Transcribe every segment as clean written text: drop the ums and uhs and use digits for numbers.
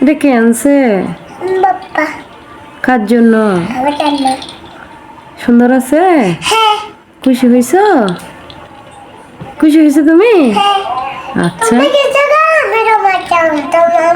এটা কে আনছে? বাপ্পা কার জন্য? আমার জন্য। সুন্দর আছে? হ্যাঁ খুশি হয়েছ? খুশি হয়েছো তুমি? হ্যাঁ আচ্ছা। তুমি কিছু না আমি তোমার চাও তোমার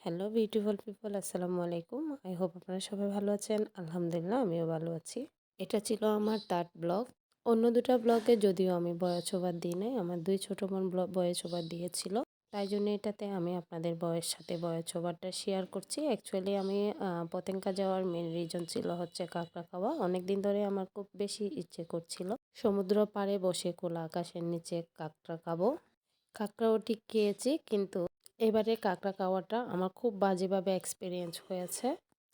হ্যালো বিউটিফুল পিপল, আসসালামু আলাইকুম। আই হোপ আপনারা সবাই ভালো আছেন। আলহামদুলিল্লাহ আমিও ভালো আছি। এটা ছিল আমার থার্ড ব্লগ। অন্য দুটো ব্লগে যদিও আমি বয়স ওভার দিই নাই, আমার দুই ছোটো বোন বয়স ওভার দিয়েছিল, তাই জন্য এটাতে আমি আপনাদের বয়স সাথে বয়স ওভারটা শেয়ার করছি। অ্যাকচুয়ালি আমি পতেঙ্গা যাওয়ার মেন রিজন ছিল হচ্ছে কাঁকড়া খাওয়া। অনেক দিন ধরে আমার খুব বেশি ইচ্ছে করছিল সমুদ্র পাড়ে বসে খোলা আকাশের নিচে কাঁকড়া খাবো। কাঁকড়াও ঠিক খেয়েছি, কিন্তু এবারে কাঁকড়া খাওয়াটা আমার খুব বাজেভাবে এক্সপিরিয়েন্স হয়েছে।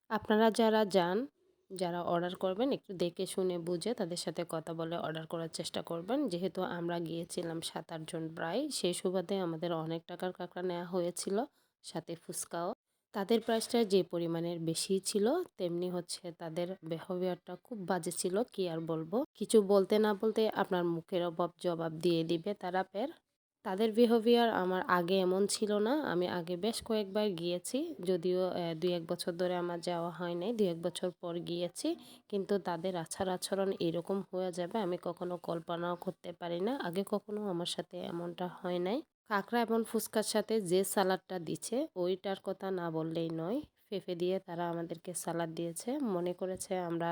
আপনারা যারা যান, যারা অর্ডার করবেন, একটু দেখে শুনে বুঝে তাদের সাথে কথা বলে অর্ডার করার চেষ্টা করবেন। যেহেতু আমরা গিয়েছিলাম 7-8 জন প্রায়, সেই সুবাদে আমাদের অনেক টাকার কাঁকড়া নেওয়া হয়েছিল, সাথে ফুচকাও। তাদের প্রাইসটা যে পরিমাণের বেশি ছিল, তেমনি হচ্ছে তাদের বিহেভিয়ারটা খুব বাজে ছিল। কি আর বলবো, কিছু বলতে না বলতে আপনার মুখের অভাব জবাব দিয়ে দিবে তারা ফের। তাদের বিহেভিয়ার আমার আগে এমন ছিল না। আমি আগে বেশ কয়েকবার গিয়েছি, যদিও 2-1 বছর ধরে আমার যাওয়া হয় নাই, 2-1 বছর পর গিয়েছি, কিন্তু তাদের আচার আচরণ এরকম হয়ে যাবে আমি কখনো কল্পনাও করতে পারি না। আগে কখনো আমার সাথে এমনটা হয় নাই। কাঁকড়া এবং ফুচকার সাথে যে সালাডটা দিচ্ছে ওইটার কথা না বললেই নয়। পেঁপে দিয়ে তারা আমাদেরকে সালাদ দিয়েছে, মনে করেছে আমরা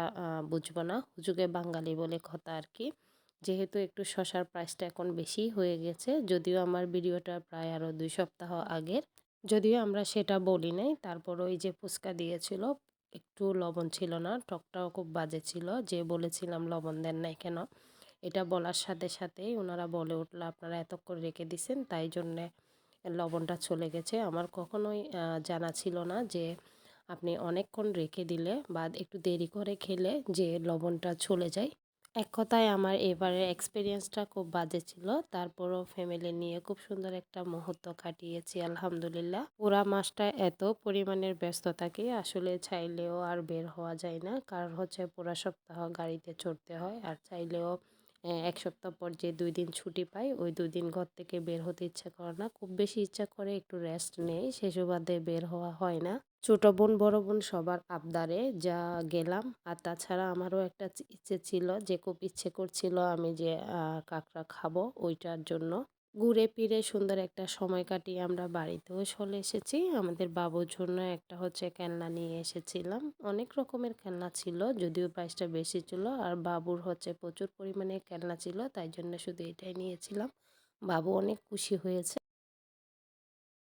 বুঝবো না, হুজুগে বাঙালি বলে কথা আর কি। যেহেতু একটু শসার প্রাইসটা এখন বেশি হয়ে গেছে, যদিও আমার ভিডিওটা প্রায় আরও 2 সপ্তাহ আগের, যদিও আমরা সেটা বলি নাই। তারপর ওই যে ফুচকা দিয়েছিল, একটু লবণ ছিল না, টকটাও খুব বাজে ছিল। যে বলেছিলাম লবণ দেন নাই কেন, এটা বলার সাথে সাথেই ওনারা বলে উঠলো আপনারা এতক্ষণ রেখে দিছেন তাই জন্যে লবণটা চলে গেছে। আমার কখনোই জানা ছিল না যে আপনি অনেকক্ষণ রেখে দিলে বা একটু দেরি করে খেলে যে লবণটা চলে যায়। এক কথায় আমার এবারের এক্সপিরিয়েন্সটা খুব বাজে ছিল। তারপরও ফ্যামিলি নিয়ে খুব সুন্দর একটা মুহূর্ত কাটিয়েছি আলহামদুলিল্লাহ। পুরা মাসটা এত পরিমাণের ব্যস্ত থাকি, আসলে চাইলেও আর বের হওয়া যায় না, কারণ হচ্ছে পুরা সপ্তাহ গাড়িতে চড়তে হয়। আর চাইলেও 1 সপ্তাহ পর যে 2 দিন ছুটি পাই, ওই 2 দিন ঘর থেকে বের হতে ইচ্ছা করে না। খুব বেশি ইচ্ছা করে একটু রেস্ট নেই, সে সুবাদে বের হওয়া হয় না। ছোট বোন বড় বোন সবার আবদারে যা গেলাম। আর তাছাড়া আমারও একটা ইচ্ছে ছিল, যে খুব ইচ্ছে করছিল আমি যে কাঁকড়া খাবো, ওইটার জন্য ঘুরে ফিরে সুন্দর একটা সময় কাটিয়ে আমরা বাড়িতেও চলে এসেছি। আমাদের বাবুর জন্য একটা হচ্ছে খেলনা নিয়ে এসেছিলাম। অনেক রকমের খেলনা ছিল, যদিও প্রাইসটা বেশি ছিল, আর বাবুর হচ্ছে প্রচুর পরিমাণে খেলনা ছিল, তাই জন্য শুধু এটাই নিয়েছিলাম। বাবু অনেক খুশি হয়েছে।